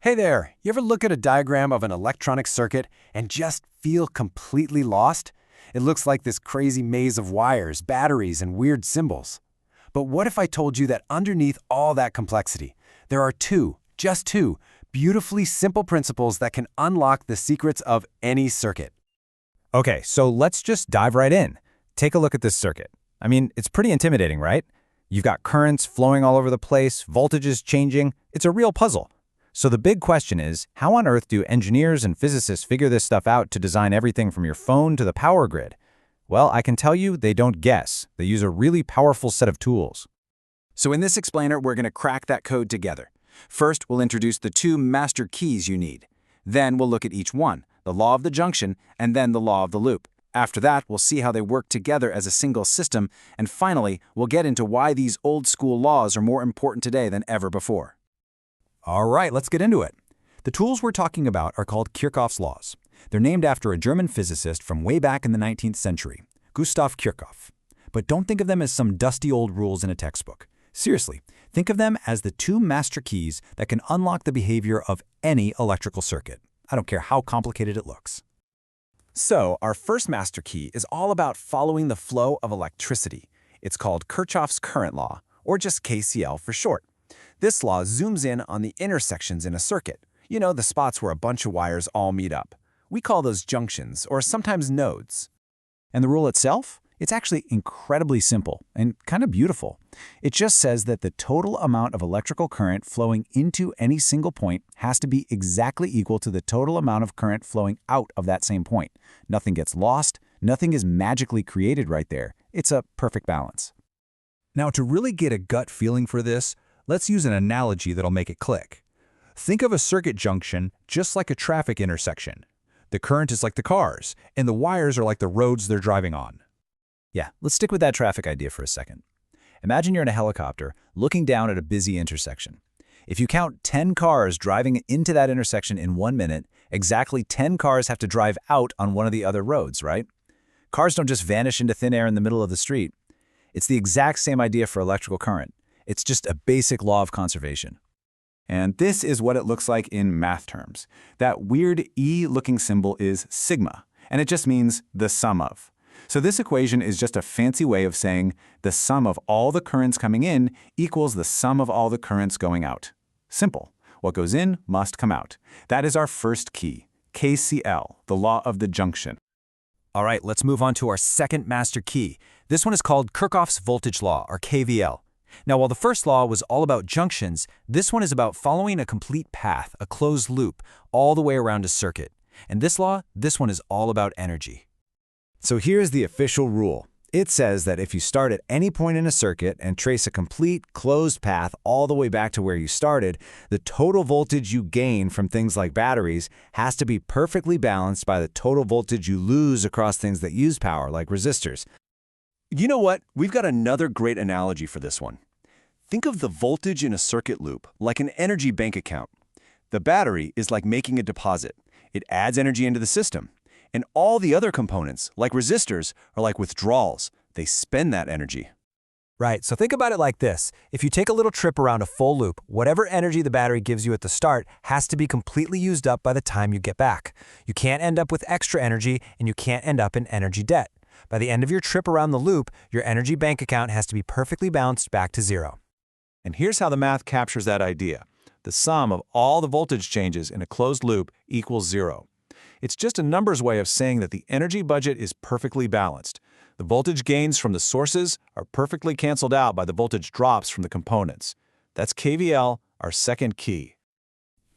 Hey there, you ever look at a diagram of an electronic circuit and just feel completely lost? It looks like this crazy maze of wires, batteries, and weird symbols. But what if I told you that underneath all that complexity, there are just two, beautifully simple principles that can unlock the secrets of any circuit? Okay, so let's just dive right in. Take a look at this circuit. I mean, it's pretty intimidating, right? You've got currents flowing all over the place, voltages changing. It's a real puzzle. So the big question is, how on earth do engineers and physicists figure this stuff out to design everything from your phone to the power grid? Well, I can tell you they don't guess. They use a really powerful set of tools. So in this explainer, we're going to crack that code together. First, we'll introduce the two master keys you need. Then we'll look at each one, the law of the junction, and then the law of the loop. After that, we'll see how they work together as a single system, and finally, we'll get into why these old-school laws are more important today than ever before. All right, let's get into it. The tools we're talking about are called Kirchhoff's laws. They're named after a German physicist from way back in the 19th century, Gustav Kirchhoff. But don't think of them as some dusty old rules in a textbook. Seriously, think of them as the two master keys that can unlock the behavior of any electrical circuit. I don't care how complicated it looks. So, our first master key is all about following the flow of electricity. It's called Kirchhoff's current law, or just KCL for short. This law zooms in on the intersections in a circuit. You know, the spots where a bunch of wires all meet up. We call those junctions, or sometimes nodes. And the rule itself? It's actually incredibly simple and kind of beautiful. It just says that the total amount of electrical current flowing into any single point has to be exactly equal to the total amount of current flowing out of that same point. Nothing gets lost, nothing is magically created right there. It's a perfect balance. Now, to really get a gut feeling for this, let's use an analogy that'll make it click. Think of a circuit junction just like a traffic intersection. The current is like the cars, and the wires are like the roads they're driving on. Yeah, let's stick with that traffic idea for a second. Imagine you're in a helicopter looking down at a busy intersection. If you count 10 cars driving into that intersection in 1 minute, exactly 10 cars have to drive out on one of the other roads, right? Cars don't just vanish into thin air in the middle of the street. It's the exact same idea for electrical current. It's just a basic law of conservation. And this is what it looks like in math terms. That weird E-looking symbol is sigma, and it just means the sum of. So this equation is just a fancy way of saying the sum of all the currents coming in equals the sum of all the currents going out. Simple. What goes in must come out. That is our first key, KCL, the law of the junction. All right, let's move on to our second master key. This one is called Kirchhoff's voltage law, or KVL. Now, while the first law was all about junctions, this one is about following a complete path, a closed loop, all the way around a circuit. And this one is all about energy. So here's the official rule. It says that if you start at any point in a circuit and trace a complete closed path all the way back to where you started, the total voltage you gain from things like batteries has to be perfectly balanced by the total voltage you lose across things that use power, like resistors. You know what? We've got another great analogy for this one. Think of the voltage in a circuit loop like an energy bank account. The battery is like making a deposit. It adds energy into the system. And all the other components, like resistors, are like withdrawals. They spend that energy. Right, so think about it like this. If you take a little trip around a full loop, whatever energy the battery gives you at the start has to be completely used up by the time you get back. You can't end up with extra energy, and you can't end up in energy debt. By the end of your trip around the loop, your energy bank account has to be perfectly balanced back to zero. And here's how the math captures that idea. The sum of all the voltage changes in a closed loop equals zero. It's just a numbers way of saying that the energy budget is perfectly balanced. The voltage gains from the sources are perfectly canceled out by the voltage drops from the components. That's KVL, our second key.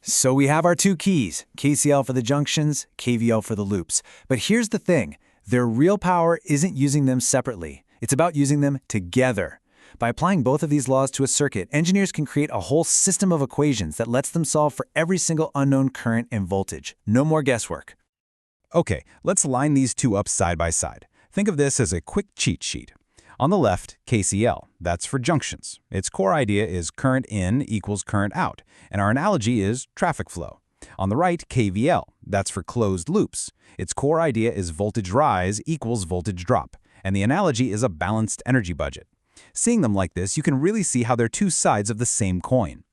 So we have our two keys, KCL for the junctions, KVL for the loops. But here's the thing. Their real power isn't using them separately. It's about using them together. By applying both of these laws to a circuit, engineers can create a whole system of equations that lets them solve for every single unknown current and voltage. No more guesswork. Okay, let's line these two up side by side. Think of this as a quick cheat sheet. On the left, KCL, that's for junctions. Its core idea is current in equals current out, and our analogy is traffic flow. On the right, KVL, that's for closed loops. Its core idea is voltage rise equals voltage drop, and the analogy is a balanced energy budget. Seeing them like this, you can really see how they're two sides of the same coin.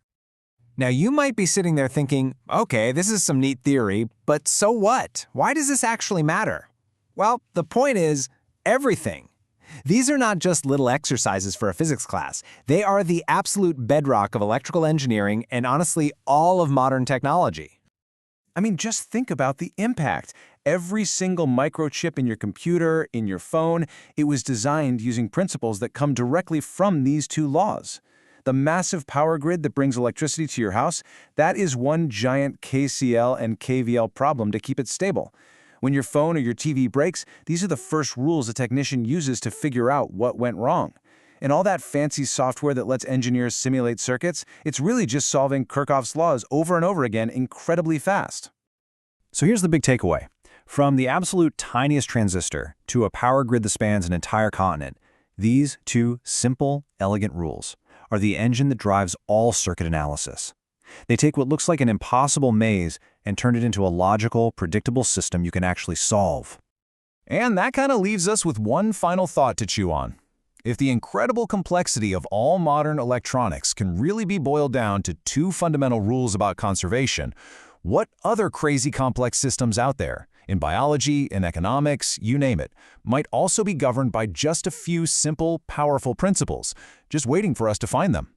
Now you might be sitting there thinking, okay, this is some neat theory, but so what? Why does this actually matter? Well, the point is, everything. These are not just little exercises for a physics class. They are the absolute bedrock of electrical engineering and honestly, all of modern technology. I mean, just think about the impact. Every single microchip in your computer, in your phone, it was designed using principles that come directly from these two laws. The massive power grid that brings electricity to your house, that is one giant KCL and KVL problem to keep it stable. When your phone or your TV breaks, these are the first rules a technician uses to figure out what went wrong. And all that fancy software that lets engineers simulate circuits, it's really just solving Kirchhoff's laws over and over again incredibly fast. So here's the big takeaway. From the absolute tiniest transistor to a power grid that spans an entire continent, these two simple, elegant rules are the engine that drives all circuit analysis. They take what looks like an impossible maze and turn it into a logical, predictable system you can actually solve. And that kind of leaves us with one final thought to chew on. If the incredible complexity of all modern electronics can really be boiled down to two fundamental rules about conservation, what other crazy complex systems out there, in biology, in economics, you name it, might also be governed by just a few simple, powerful principles, just waiting for us to find them?